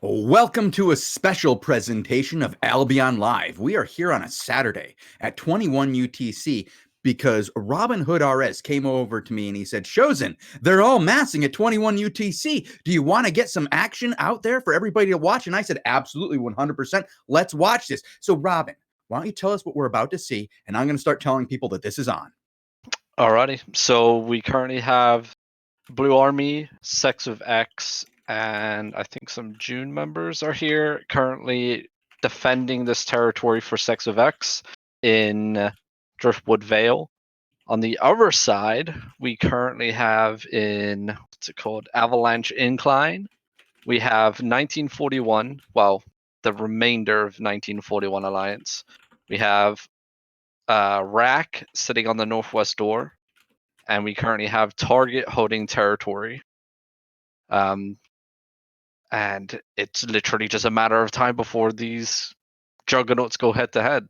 Welcome to a special presentation of Albion Live. We are here on a Saturday at 21 UTC because RobinhoodRS came over to me and he said, Shozen, they're all massing at 21 UTC. Do you want to get some action out there for everybody to watch? And I said, absolutely, 100%. Let's watch this. So, Robin, why don't you tell us what we're about to see? And I'm going to start telling people that this is on. Alrighty, so we currently have Blue Army, Sex of X, and I think some June members are here currently defending this territory for Sex of X in Driftwood Vale. On the other side, we currently have in, what's it called, Avalanche Incline. We have 1941, well, the remainder of 1941 Alliance. We have Rack sitting on the northwest door, and we currently have Target holding territory. And it's literally just a matter of time before these juggernauts go head to head.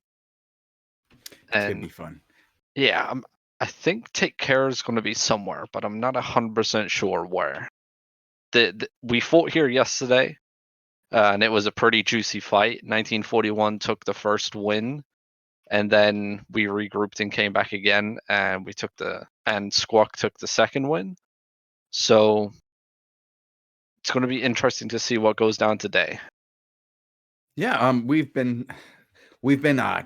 It's gonna be fun. Yeah, I think Take Care is going to be somewhere, but I'm not 100% sure where. We fought here yesterday, and it was a pretty juicy fight. 1941 took the first win, and then we regrouped and came back again, and Squawk took the second win. So it's going to be interesting to see what goes down today. Yeah, we've been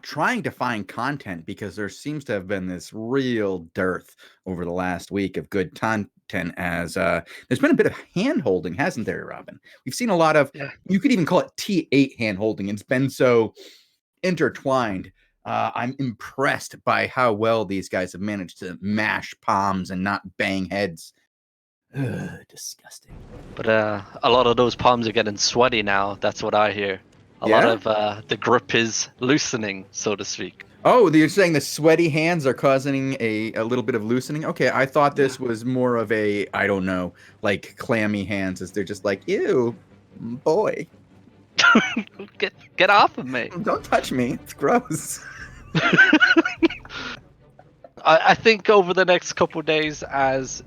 trying to find content because there seems to have been this real dearth over the last week of good content, as there's been a bit of hand-holding, hasn't there, Robin? We've seen a lot of, you could even call it T8 hand-holding. It's been so intertwined. I'm impressed by how well these guys have managed to mash palms and not bang heads. Ugh, disgusting. But a lot of those palms are getting sweaty now. That's what I hear. A lot of the grip is loosening, so to speak. Oh, you're saying the sweaty hands are causing a little bit of loosening? Okay, I thought this was more of a, I don't know, like clammy hands, as they're just like, ew, boy. Get off of me. Don't touch me. It's gross. I think over the next couple of days, as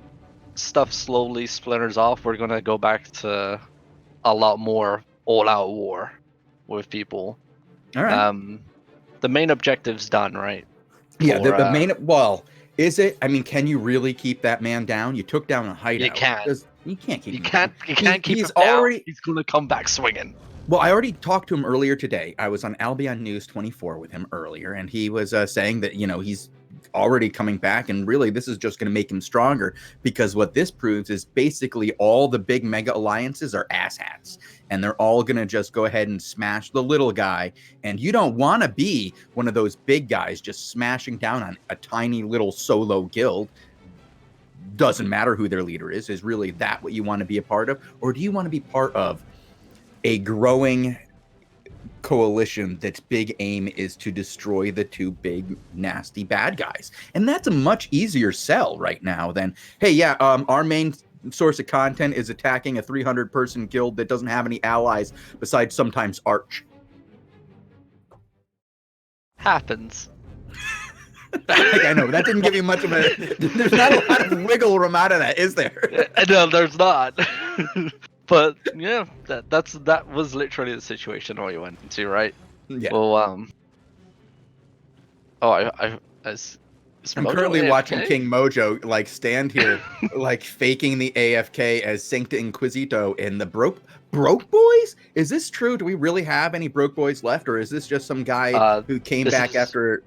stuff slowly splinters off, we're going to go back to a lot more all-out war with people. All right. The main objective's done, right? Yeah, the main, well, is it? I mean, can you really keep that man down? You took down a hideout. You can't. You can't keep You him can't. down. You can't keep he's him down. already. He's going to come back swinging. Well, I already talked to him earlier today. I was on Albion News 24 with him earlier, and he was saying that, he's already coming back, and really this is just going to make him stronger, because what this proves is basically all the big mega alliances are asshats, and they're all going to just go ahead and smash the little guy, and you don't want to be one of those big guys just smashing down on a tiny little solo guild. Doesn't matter who their leader is really that what you want to be a part of? Or do you want to be part of a growing coalition that's big aim is to destroy the two big nasty bad guys? And that's a much easier sell right now than, hey, yeah, our main source of content is attacking a 300-person guild that doesn't have any allies besides sometimes Arch. Happens. I know, that didn't give you much of a, there's not a lot of wiggle room out of that, is there? No, there's not. But yeah, that was literally the situation we went into, right? Yeah. Well, I'm currently watching King Mojo like stand here, like faking the AFK as Sancta Inquisito in the Broke Boys. Is this true? Do we really have any Broke Boys left, or is this just some guy who came back after?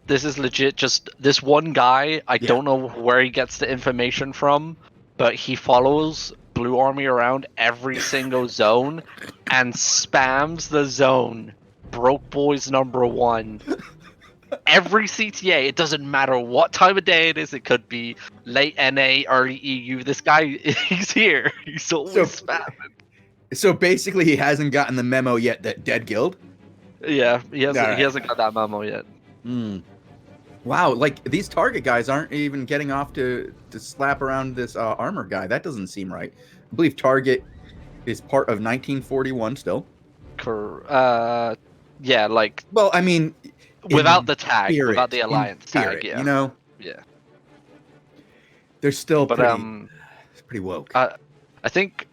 This is legit. Just this one guy. I don't know where he gets the information from, but he follows Blue Army around every single zone and spams the zone. Broke Boys #1. Every CTA, it doesn't matter what time of day it is. It could be late NA, early EU. This guy, he's here. He's always spamming. So basically, he hasn't gotten the memo yet that Dead Guild? Yeah, he hasn't got that memo yet. Wow, like these Target guys aren't even getting off to slap around this armor guy. That doesn't seem right. I believe Target is part of 1941 still. Yeah, like. Well, I mean, without the tag, spirit, without the alliance tag, yeah. You know. Yeah. They're still pretty woke. I think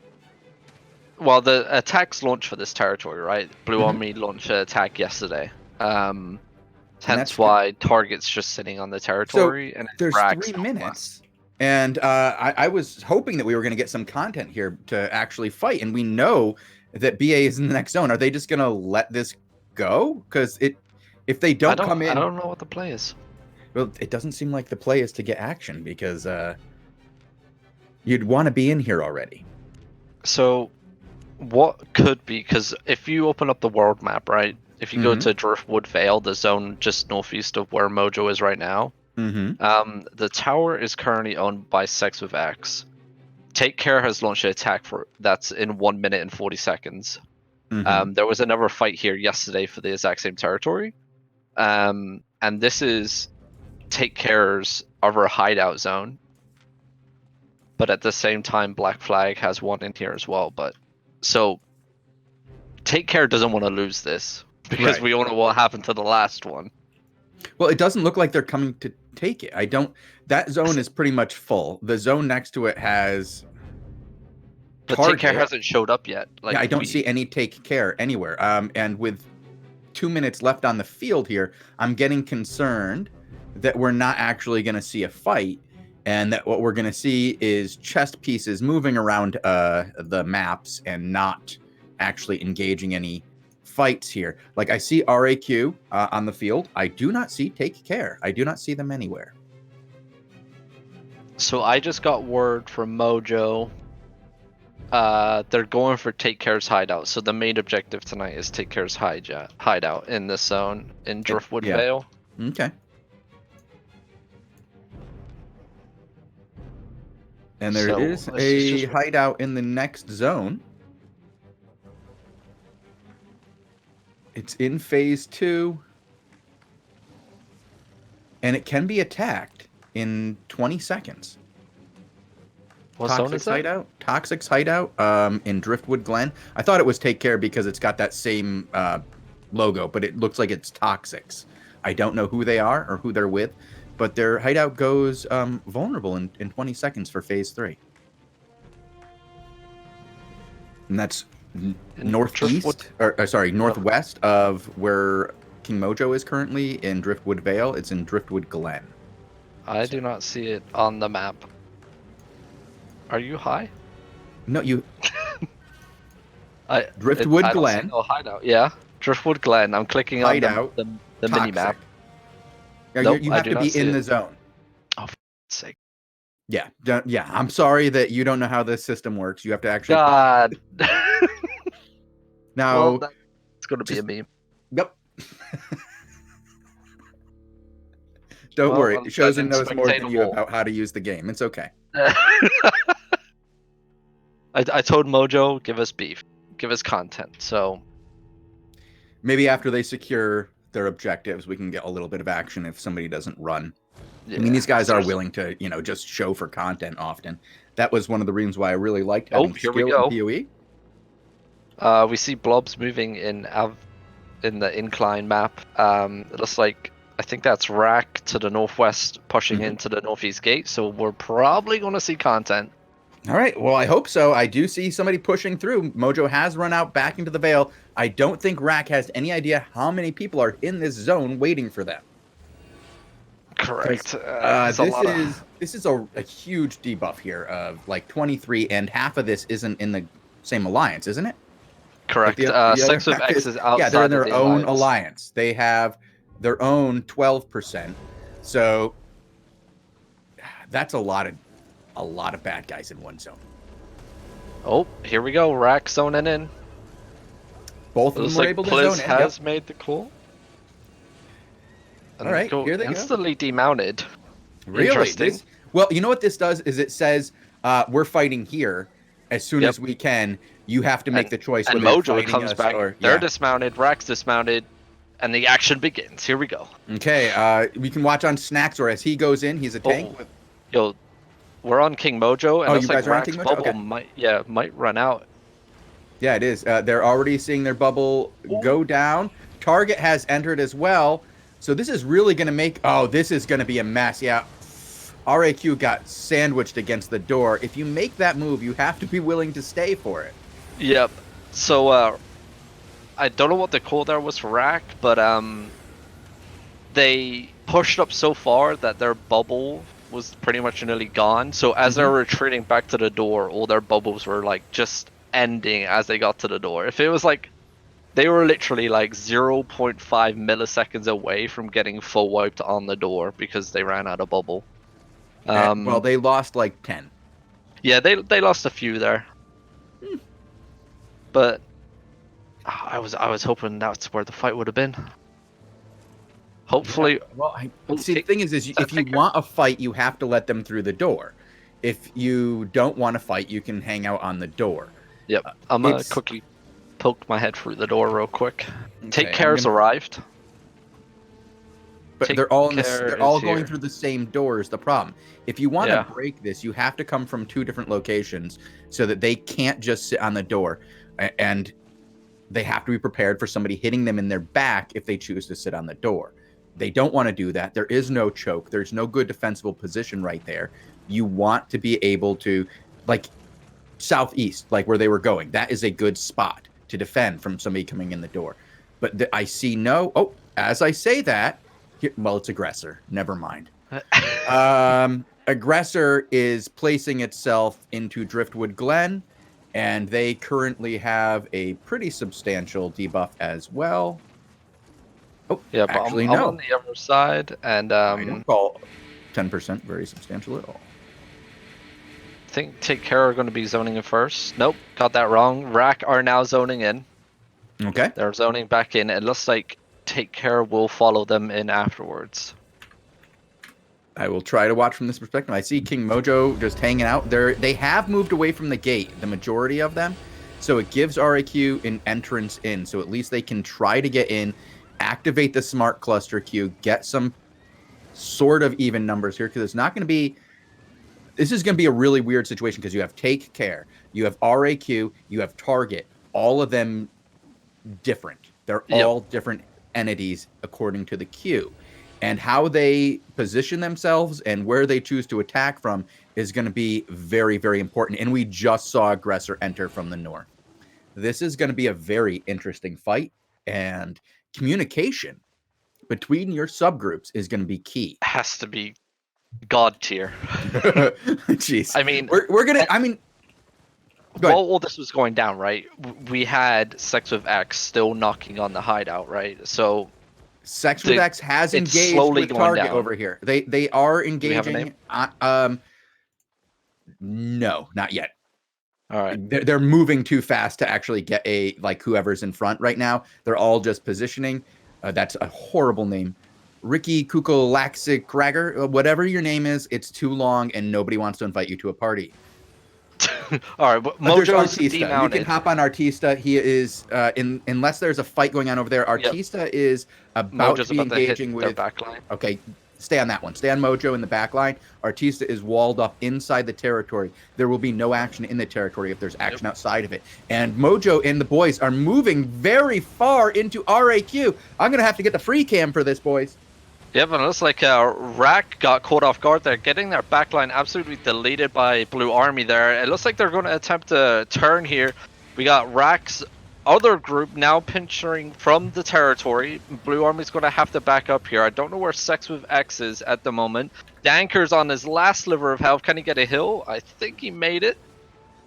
Well, the attacks launched for this territory, right? Blue Mhm. Army launched an attack yesterday. And Hence why Target's just sitting on the so territory and there's Rack's 3 minutes, and I was hoping that we were going to get some content here to actually fight, and we know that BA is in the next zone. Are they just going to let this go? Because if they don't come I in, don't know what the play is. well, it doesn't seem like the play is to get action because you'd want to be in here already. So, what could be, because if you open up the world map, right? If you go Mhm. to Driftwood Vale, the zone just northeast of where Mojo is right now, the tower is currently owned by Sex with X. Take Care has launched an attack that's in 1 minute and 40 seconds. There was another fight here yesterday for the exact same territory. And this is Take Care's other hideout zone. But at the same time, Black Flag has one in here as well. But so Take Care doesn't want to lose this because Right. we all know what happened to the last one. Well, it doesn't look like they're coming to take it. That zone is pretty much full. The zone next to it has But Target. Take Care hasn't showed up yet. Yeah, I don't see any Take Care anywhere. And with 2 minutes left on the field here, I'm getting concerned that we're not actually going to see a fight, and that what we're going to see is chess pieces moving around the maps and not actually engaging any fights here. Like, I see RAQ on the field. I do not see Take Care. I do not see them anywhere. So I just got word from Mojo. They're going for Take Care's hideout. So the main objective tonight is Take Care's hideout in this zone in Driftwood Vale. Okay. And there is a hideout in the next zone. It's in phase 2. And it can be attacked in 20 seconds. What zone is that? Hideout. Toxic's hideout in Driftwood Glen. I thought it was Take Care because it's got that same logo, but it looks like it's Toxic's. I don't know who they are or who they're with, but their hideout goes vulnerable in 20 seconds for phase 3. And that's northwest of where King Mojo is currently in Driftwood Vale. It's in Driftwood Glen. I do not see it on the map. Are you high? No, you. Driftwood Glen. Oh, hideout. Yeah, Driftwood Glen. I'm clicking hideout, on the mini map. Yeah, nope, you have to be in the zone. Oh, for sake. Yeah, yeah. I'm sorry that you don't know how this system works. You have to actually. God. Now, well, it's going to be a meme. Yep. Don't worry. Shozen knows more than you about how to use the game. It's okay. I told Mojo, give us beef. Give us content. So maybe after they secure their objectives, we can get a little bit of action if somebody doesn't run. Yeah, I mean, these guys are willing to, just show for content often. That was one of the reasons why I really liked having skill in PoE. We see blobs moving in the incline map. It looks like, I think that's Rack to the northwest, pushing into the northeast gate. So we're probably going to see content. All right. Well, I hope so. I do see somebody pushing through. Mojo has run out back into the Vale. I don't think Rack has any idea how many people are in this zone waiting for them. Correct. This is a huge debuff here of like 23, and half of this isn't in the same alliance, isn't it? Correct. Like Sex with X is outside. Yeah, they're in their own alliance. They have their own 12%. So that's a lot of bad guys in one zone. Oh, here we go. Rack zoning in. Both of them were able to zone in. Has made the call. All right, here they instantly demounted. Really? Interesting. Well, you know what this does is it says we're fighting here. As soon as we can, you have to make the choice. And Mojo comes back. They're dismounted. Rack's dismounted, and the action begins. Here we go. Okay, we can watch on Snaxor as he goes in. He's a tank. Yo, we're on King Mojo, and you guys are on King Mojo? Bubble might run out. Yeah, it is. They're already seeing their bubble go down. Target has entered as well. So this is really going to make... Oh, this is going to be a mess. Yeah. RAQ got sandwiched against the door. If you make that move, you have to be willing to stay for it. Yep. So I don't know what the call there was for Rack, but they pushed up so far that their bubble was pretty much nearly gone. So as they're retreating back to the door, all their bubbles were like just ending as they got to the door. If it was like they were literally like 0.5 milliseconds away from getting full wiped on the door because they ran out of bubble. Well, they lost like 10. Yeah, they lost a few there. But I was hoping that's where the fight would have been. Hopefully. Yeah. Well, see, the thing is if you want a fight, you have to let them through the door. If you don't want to fight, you can hang out on the door. Yep. I'm gonna quickly poke my head through the door real quick. Take Care's arrived. But they're all going through the same door is the problem. If you want to break this, you have to come from 2 different locations so that they can't just sit on the door, and they have to be prepared for somebody hitting them in their back if they choose to sit on the door. They don't want to do that. There is no choke. There's no good defensible position right there. You want to be able to, like, southeast, like where they were going. That is a good spot to defend from somebody coming in the door. But I see no... Oh, as I say that... Well, it's Aggressor. Never mind. Aggressor is placing itself into Driftwood Glen, and they currently have a pretty substantial debuff as well. Oh, yeah, but actually, I'm on the other side, and I don't call 10% very substantial at all. I think Take Care are going to be zoning in first. Nope, got that wrong. Rack are now zoning in. Okay. They're zoning back in. It looks like Take Care will follow them in afterwards. I will try to watch from this perspective. I see King Mojo just hanging out. They have moved away from the gate, the majority of them. So it gives RAQ an entrance in. So at least they can try to get in, activate the smart cluster queue, get some sort of even numbers here. Because it's not going to be... This is going to be a really weird situation because you have Take Care, you have RAQ, you have Target. All of them different. They're all different entities according to the queue, and how they position themselves and where they choose to attack from is going to be very, very important. And we just saw Aggressor enter from the north. This is going to be a very interesting fight, and communication between your subgroups is going to be key. Has to be god tier. Jeez. I mean, we're gonna. I mean, while all this was going down, right, we had Sex with X still knocking on the hideout, right? So Sex with X has engaged with Target over here. They are engaging. No, not yet. All right. They're moving too fast to actually get whoever's in front right now. They're all just positioning. That's a horrible name. Ricky Kukulaxic Ragger, whatever your name is, it's too long and nobody wants to invite you to a party. All right, Mojo's Artista. You can hop on Artista. He is unless there's a fight going on over there. Artista is about to be engaging with their backline. Okay, stay on that one. Stay on Mojo in the backline. Artista is walled up inside the territory. There will be no action in the territory if there's action outside of it. And Mojo and the boys are moving very far into RAQ. I'm gonna have to get the free cam for this, boys. Yep, and it looks like Rack got caught off guard there, getting their backline absolutely deleted by Blue Army there. It looks like they're going to attempt to turn here. We got Rack's other group now pinching from the territory. Blue Army's going to have to back up here. I don't know where Sex with X is at the moment. Danker's on his last sliver of health. Can he get a hill? I think he made it.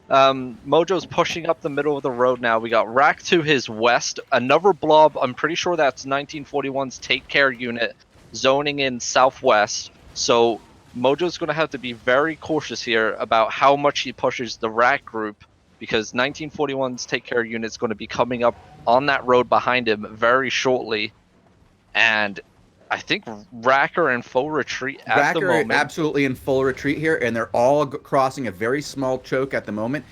Mojo's pushing up the middle of the road now. We got Rack to his west. Another blob. I'm pretty sure that's 1941's Take Care unit zoning in southwest, so Mojo's going to have to be very cautious here about how much he pushes the Rack group, because 1941's Take Care unit is going to be coming up on that road behind him very shortly, and I think Rack are in full retreat at the moment. Absolutely in full retreat here, and they're all crossing a very small choke at the moment.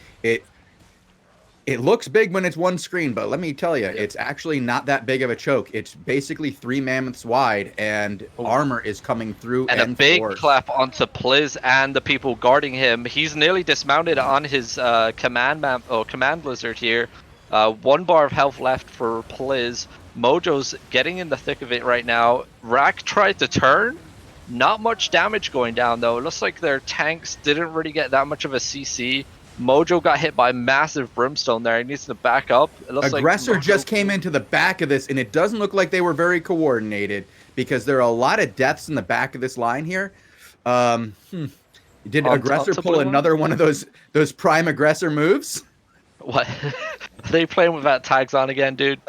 It looks big when it's one screen, but let me tell you, it's actually not that big of a choke. It's basically 3 mammoths wide, and armor is coming through. And a big clap onto Pliz and the people guarding him. He's nearly dismounted on his command lizard here. 1 bar of health left for Pliz. Mojo's getting in the thick of it right now. Rack tried to turn. Not much damage going down, though. It looks like their tanks didn't really get that much of a CC. Mojo got hit by a massive brimstone there. He needs to back up. It looks Aggressor like just came into the back of this, and it doesn't look like they were very coordinated because there are a lot of deaths in the back of this line here. Did Aggressor pull another one of those prime aggressor moves? What? Are they playing with that tags on again, dude?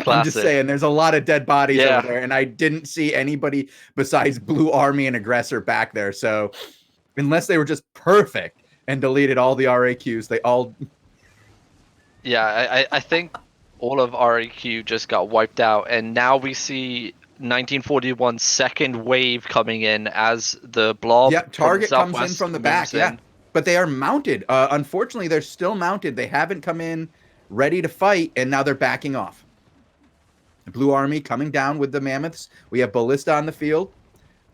I'm just saying, there's a lot of dead bodies over there, and I didn't see anybody besides Blue Army and Aggressor back there. So, unless they were just perfect and deleted all the RAQs, they all. Yeah, I think all of RAQ just got wiped out, and now we see 1941's second wave coming in as the blob. Yeah, target comes in from the back. Yeah, but they are mounted. Unfortunately, they're still mounted. They haven't come in ready to fight, and now they're backing off. The Blue Army coming down with the mammoths. We have Ballista on the field.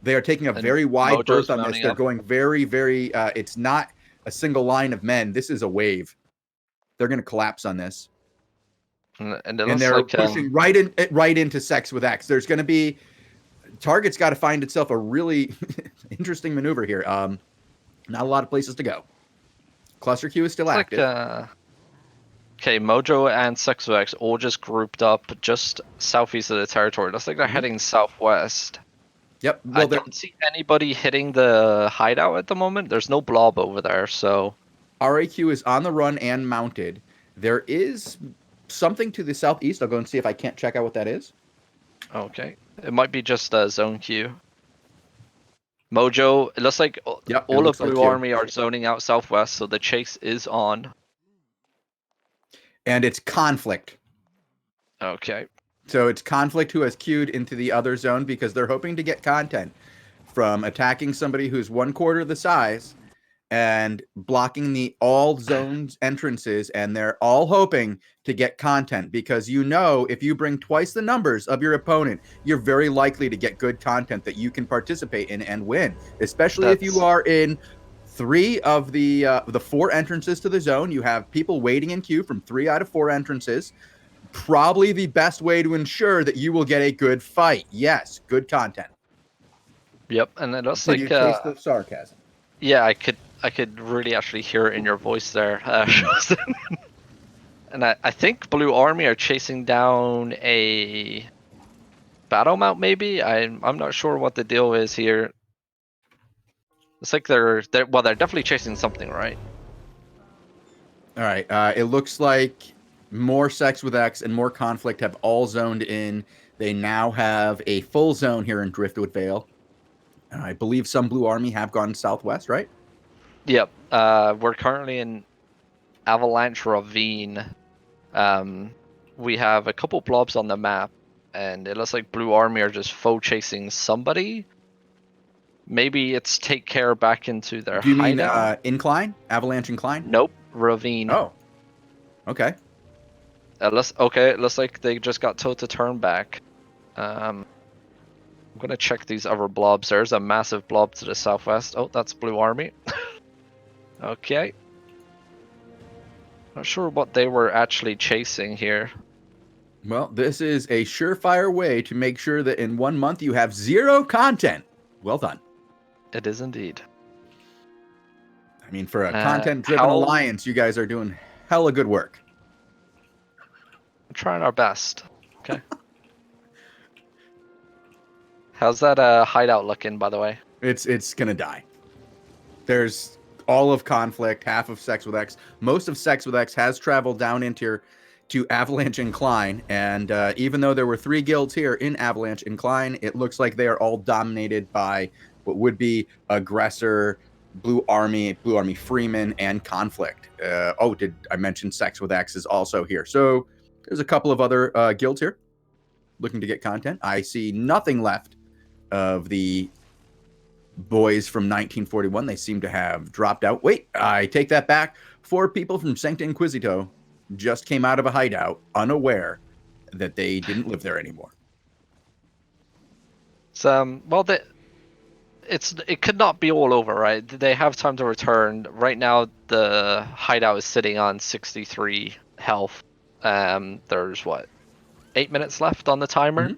They are taking a very wide berth on this. They're going very, very. It's not a single line of men. This is a wave. They're going to collapse on this. And they're pushing right into Sex with X. There's going to be target's got to find itself a really interesting maneuver here. Not a lot of places to go. Cluster Q is still active. Okay, Mojo and Sex with X all just grouped up just southeast of the territory. Looks like they're heading southwest. Yep. Well, I don't see anybody hitting the hideout at the moment. There's no blob over there, so. RAQ is on the run and mounted. There is something to the southeast. I'll go and see if I can't check out what that is. Okay. It might be just a zone queue. Mojo, it looks like all of Blue Army are zoning out southwest, so the chase is on. And it's Conflict. Okay. So it's Conflict who has queued into the other zone because they're hoping to get content from attacking somebody who's 1/4 the size and blocking the all zones entrances, and they're all hoping to get content because if you bring twice the numbers of your opponent, you're very likely to get good content that you can participate in and win, especially if you are in 3 of the 4 entrances to the zone. You have people waiting in queue from 3 out of 4 entrances. Probably the best way to ensure that you will get a good fight. Yes, good content. Yep, and it looks like you taste the sarcasm. Yeah, I could really actually hear it in your voice there, Shozen. And I think Blue Army are chasing down a battle mount, maybe. I'm not sure what the deal is here. It's like they're definitely chasing something, right? All right. It looks like more Sex with X and more Conflict have all zoned in. They now have a full zone here in Driftwood Vale. I believe some Blue Army have gone southwest, right? Yep. We're currently in Avalanche Ravine. We have a couple blobs on the map, and it looks like Blue Army are just foe chasing somebody. Maybe it's take care back into their hideout. Do you mean Incline? Avalanche Incline? Nope. Ravine. Oh. Okay. It looks like they just got told to turn back. I'm gonna check these other blobs. There's a massive blob to the southwest. Oh, that's Blue Army. Okay. Not sure what they were actually chasing here. Well, this is a surefire way to make sure that in 1 month you have 0 content. Well done. It is indeed. I mean, for a content-driven alliance, you guys are doing hella good work. We're trying our best. Okay. How's that hideout looking, by the way? It's gonna die. There's all of Conflict, half of Sex with X. Most of Sex with X has traveled down to Avalanche Incline, and even though there were 3 guilds here in Avalanche Incline, it looks like they are all dominated by what would be Aggressor, Blue Army Freeman, and Conflict. Did I mention Sex with X is also here? So there's a couple of other guilds here looking to get content. I see nothing left of the boys from 1941. They seem to have dropped out. Wait, I take that back. 4 people from Sancta Inquisito just came out of a hideout, unaware that they didn't live there anymore. It could not be all over, right? They have time to return. Right now, the hideout is sitting on 63 health. There's 8 minutes left on the timer,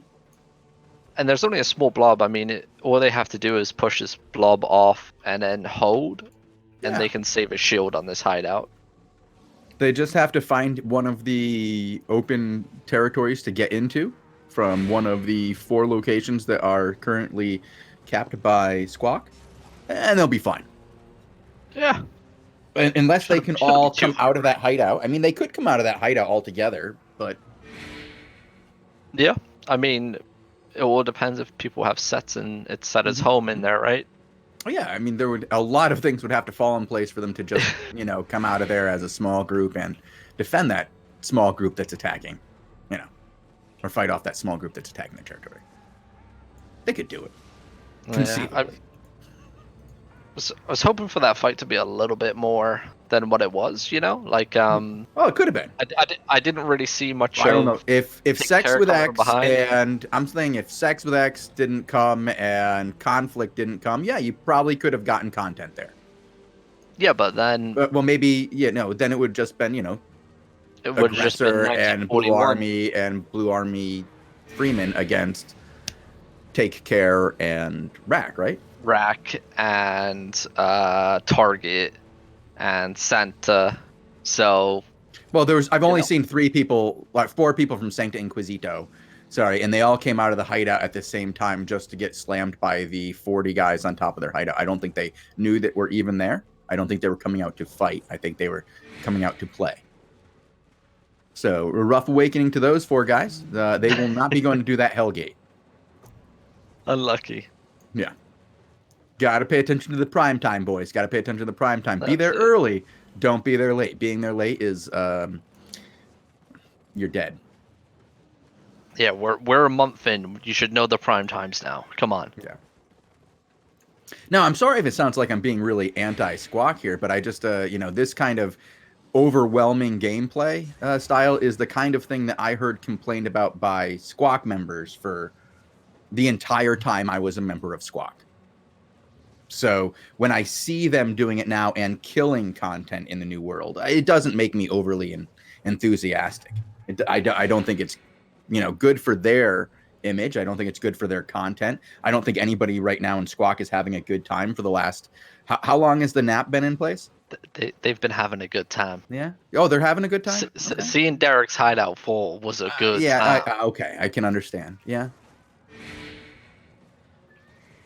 and there's only a small blob. I mean, all they have to do is push this blob off and then hold. and they can save a shield on this hideout. They just have to find one of the open territories to get into from one of the 4 locations that are currently capped by Squawk, and they'll be fine. Yeah. Unless they can all come out of that hideout. I mean, they could come out of that hideout altogether, but... Yeah, I mean, it all depends if people have sets and it's set as home in there, right? Yeah, I mean, a lot of things would have to fall in place for them to just, come out of there as a small group and defend that small group that's attacking, or fight off that small group that's attacking their territory. They could do it. I was hoping for that fight to be a little bit more than what it was, like it could have been. I didn't really see much. I don't know if Sex with X and I'm saying if Sex with X didn't come and Conflict didn't come, yeah, you probably could have gotten content there. Yeah, but then well, maybe then it would just been it would just been and Blue Army and Blue Army Freeman against Take Care and Rack, right? Rack and Target and Santa. So well, I've only seen 4 people from Sancta Inquisito, sorry, and they all came out of the hideout at the same time just to get slammed by the 40 guys on top of their hideout. I don't think they knew that we're even there. I don't think they were coming out to fight. I think they were coming out to play. So a rough awakening to those 4 guys. They will not be going to do that Hellgate. Unlucky. Yeah. Got to pay attention to the prime time, boys. Got to pay attention to the prime time. Be there early. Don't be there late. Being there late is you're dead. Yeah, we're a month in. You should know the prime times now. Come on. Yeah. Now, I'm sorry if it sounds like I'm being really anti-Squawk here, but I just this kind of overwhelming gameplay style is the kind of thing that I heard complained about by Squawk members for the entire time I was a member of Squawk. So when I see them doing it now and killing content in the new world, it doesn't make me overly enthusiastic. I don't think it's good for their image. I don't think it's good for their content. I don't think anybody right now in Squawk is having a good time for the last... How long has the NAP been in place? They've been having a good time. Yeah? Oh, they're having a good time? Okay. Seeing Derek's hideout full was a good time. Okay, I can understand. Yeah.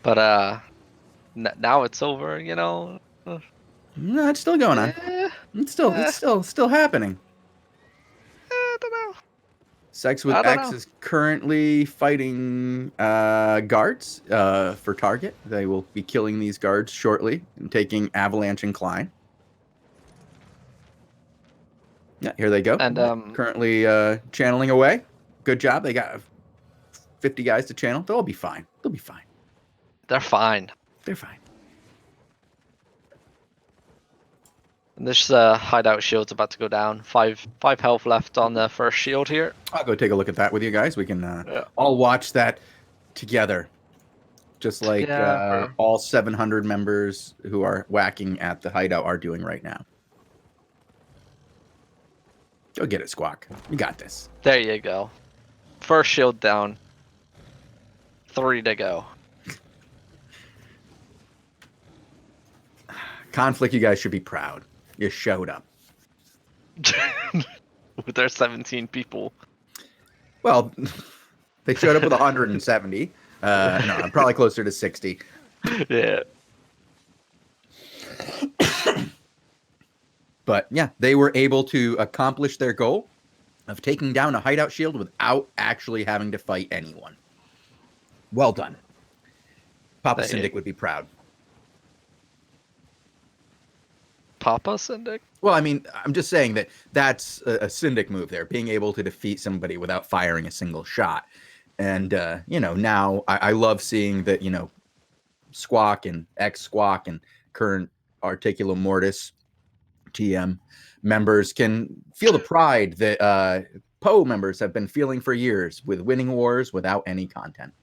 But now it's over, No, it's still going on. It's still happening. I don't know. Sex with X is currently fighting guards for target. They will be killing these guards shortly and taking Avalanche and Klein. Yeah, here they go. And currently channeling away. Good job. They got 50 guys to channel. They'll all be fine. They'll be fine. They're fine. They're fine. And this hideout shield's about to go down. Five health left on the first shield here. I'll go take a look at that with you guys. We can all watch that together. Just like all 700 members who are whacking at the hideout are doing right now. Go get it, Squawk. You got this. There you go. First shield down. 3 to go. Conflict, you guys should be proud. You showed up. With their 17 people. Well, they showed up with 170. No, I'm probably closer to 60. Yeah. But yeah, they were able to accomplish their goal of taking down a hideout shield without actually having to fight anyone. Well done. Papa Syndic would be proud. Papa Syndic? Well, I mean, I'm just saying that's a Syndic move there, being able to defeat somebody without firing a single shot. And, now I love seeing that, Squawk and ex-Squawk and current Articulum Mortis TM members can feel the pride that Poe members have been feeling for years with winning wars without any content.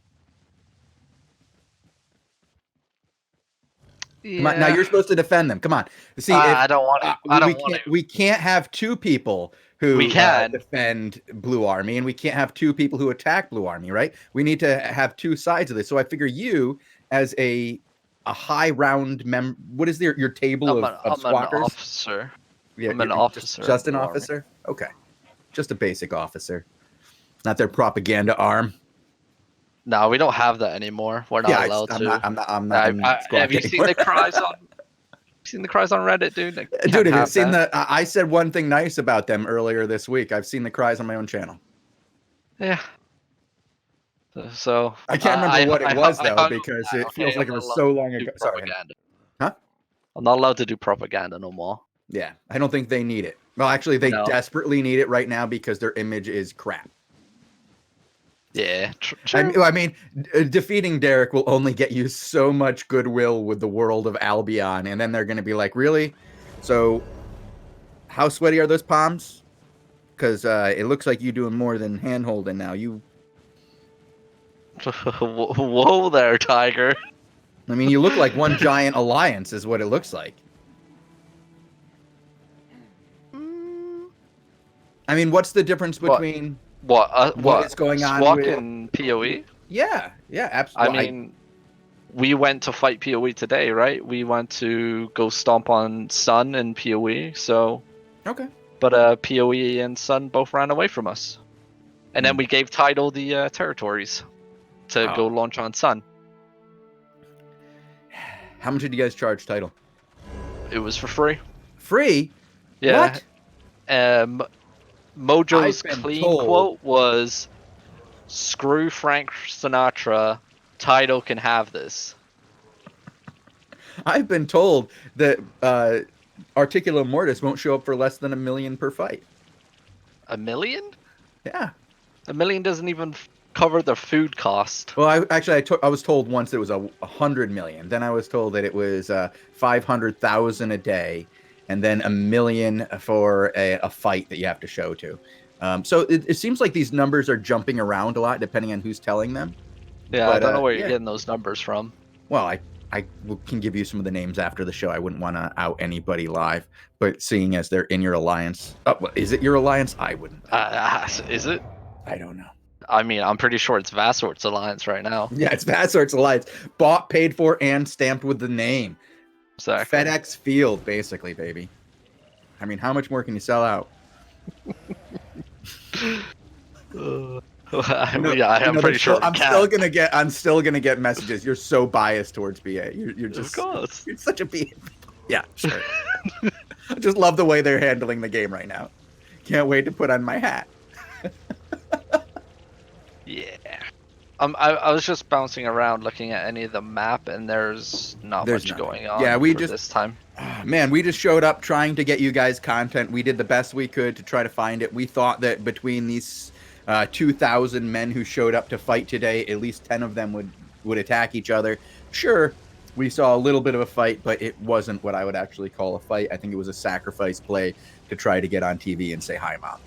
Yeah. Come on, now you're supposed to defend them. Come on. See, I don't want to. We can't have 2 people who defend Blue Army, and we can't have 2 people who attack Blue Army, right? We need to have 2 sides of this. So I figure you, as a a high round what is your table of I'm an squawkers? officer. Yeah, I'm an you're officer. Just in an the Army. officer? Okay. Just a basic officer. Not their propaganda arm. No, we don't have that anymore. We're not allowed to. I'm not in squawk have you anymore. seen the cries on? Seen the cries on Reddit, dude? Dude, have you seen I said one thing nice about them earlier this week. I've seen the cries on my own channel. Yeah. So I can't remember what it was though, because it okay, feels like it was so long ago. Sorry. Huh? I'm not allowed to do propaganda no more. Yeah, I don't think they need it. Well, actually, they desperately need it right now because their image is crap. Yeah, I mean, defeating Derek will only get you so much goodwill with the world of Albion, and then they're going to be like, really? So, how sweaty are those palms? Because it looks like you doing more than hand-holding now. You... Whoa there, Tiger. I mean, you look like one giant alliance is what it looks like. I mean, what's the difference between what is going on with and PoE? Yeah, absolutely. I mean, we went to fight PoE today, right? We went to go stomp on Sun and PoE, so... Okay. But PoE and Sun both ran away from us. And then we gave Tidal the territories to go launch on Sun. How much did you guys charge Tidal? It was for free. Free? Yeah. What? Mojo's clean quote was, "Screw Frank Sinatra, Tidal can have this." I've been told that Articulo Mortis won't show up for less than $1 million per fight. $1 million? Yeah. $1 million doesn't even cover the food cost. Well, I was told once it was 100 million. Then I was told that it was 500,000 a day, and then $1 million for a fight that you have to show to. So it seems like these numbers are jumping around a lot depending on who's telling them. Yeah, but, I don't know where you're getting those numbers from. Well, I can give you some of the names after the show. I wouldn't want to out anybody live, but seeing as they're in your alliance, is it your alliance? I wouldn't. Is it? I don't know. I mean, I'm pretty sure it's Vassort's alliance right now. Yeah, it's Vassort's alliance. Bought, paid for, and stamped with the name. Exactly. FedEx Field, basically, baby. I mean, how much more can you sell out? I'm pretty sure. I'm still gonna get messages. You're so biased towards BA. You're just. Of course. You're such a BA. Yeah, sure. I just love the way they're handling the game right now. Can't wait to put on my hat. Yeah. I was just bouncing around looking at any of the map, and there's much going on. Yeah, this time. Man, we just showed up trying to get you guys content. We did the best we could to try to find it. We thought that between these 2,000 men who showed up to fight today, at least 10 of them would attack each other. Sure, we saw a little bit of a fight, but it wasn't what I would actually call a fight. I think it was a sacrifice play to try to get on TV and say hi, Mom.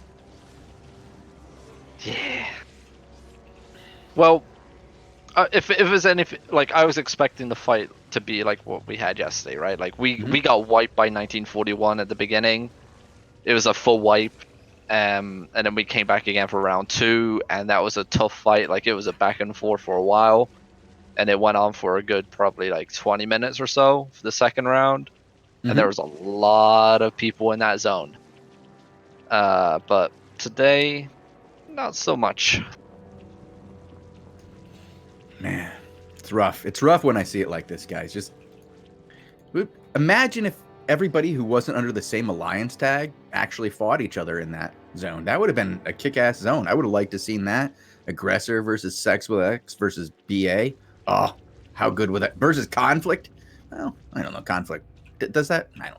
Yeah. Well, if it was anything, like, I was expecting the fight to be like what we had yesterday, right? Like, we got wiped by 1941 at the beginning. It was a full wipe. And then we came back again for round 2, and that was a tough fight. Like, it was a back and forth for a while, and it went on for a good probably like 20 minutes or so for the second round. And there was a lot of people in that zone. But today, not so much. Man, it's rough. It's rough when I see it like this, guys. Just imagine if everybody who wasn't under the same alliance tag actually fought each other in that zone. That would have been a kick-ass zone. I would have liked to seen that. Aggressor versus Sex with X versus BA. Oh, how good would that... Versus Conflict? Well, I don't know. Conflict. Does that? I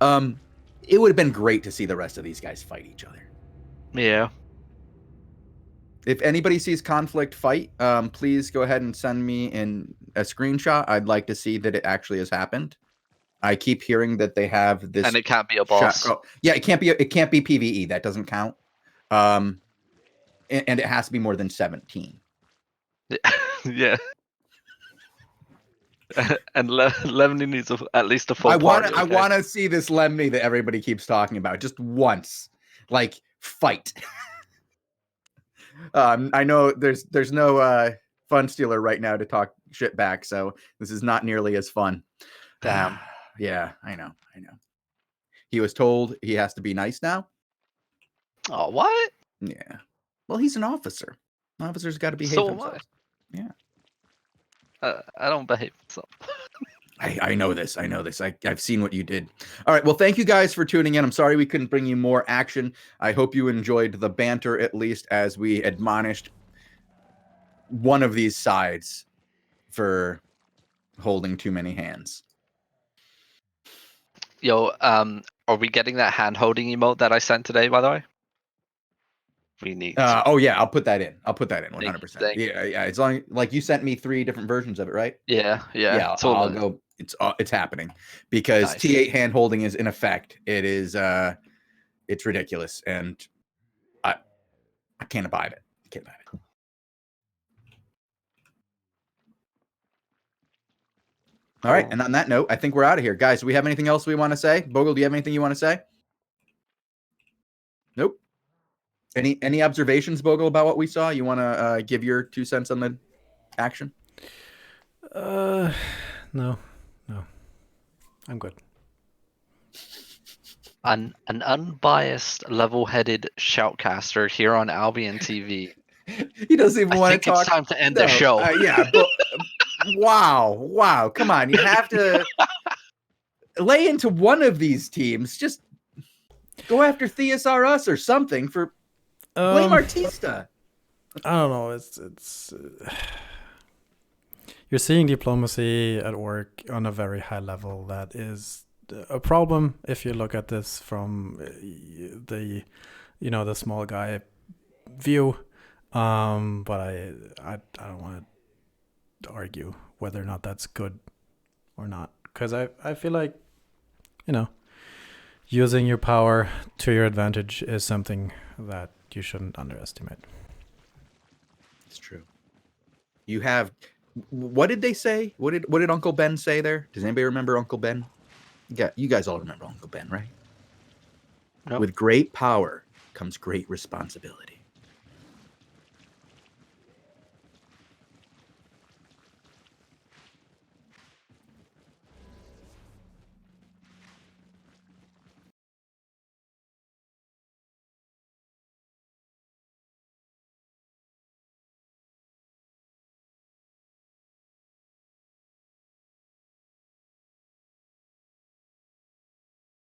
don't. It would have been great to see the rest of these guys fight each other. Yeah. If anybody sees Conflict fight, please go ahead and send me a screenshot. I'd like to see that it actually has happened. I keep hearing that they have this, and it can't be a boss. Yeah, it can't be PvE. That doesn't count. And it has to be more than 17. Yeah. And Lemony needs at least a full party. I want to see this Lemony that everybody keeps talking about just once, like fight. I know there's no Fun Stealer right now to talk shit back, so this is not nearly as fun. Damn. Yeah, I know. He was told he has to be nice now. Oh, what? Yeah. Well, he's an officer. Officers got to behave So am I. themselves. Yeah. I don't behave myself. I know this. I've seen what you did. All right. Well, thank you guys for tuning in. I'm sorry we couldn't bring you more action. I hope you enjoyed the banter, at least, as we admonished one of these sides for holding too many hands. Yo, are we getting that hand holding emote that I sent today, by the way? We need to. Oh yeah, I'll put that in. 100%. Thank you. Yeah. As long like you sent me 3 different versions of it, right? Yeah. Yeah, Totally. I'll go. It's happening because Nice. T8 hand holding is in effect. It is it's ridiculous, and I can't abide it. All right, and on that note, I think we're out of here, guys. Do we have anything else we want to say? Bogul, do you have anything you want to say? Nope. Any observations, Bogul, about what we saw? You want to give your 2 cents on the action? No. I'm good. An unbiased, level-headed shoutcaster here on Albion TV. He doesn't even want to talk. It's time to end the show. Yeah, but wow. Come on, you have to lay into one of these teams. Just go after Theus R Us or something for blame Artista. I don't know. It's you're seeing diplomacy at work on a very high level. That is a problem if you look at this from the small guy view. But I don't want to argue whether or not that's good or not, because I feel like using your power to your advantage is something that you shouldn't underestimate. It's true. You have. What did they say? What did Uncle Ben say there? Does anybody remember Uncle Ben? Yeah, you guys all remember Uncle Ben, right? Nope. With great power comes great responsibility.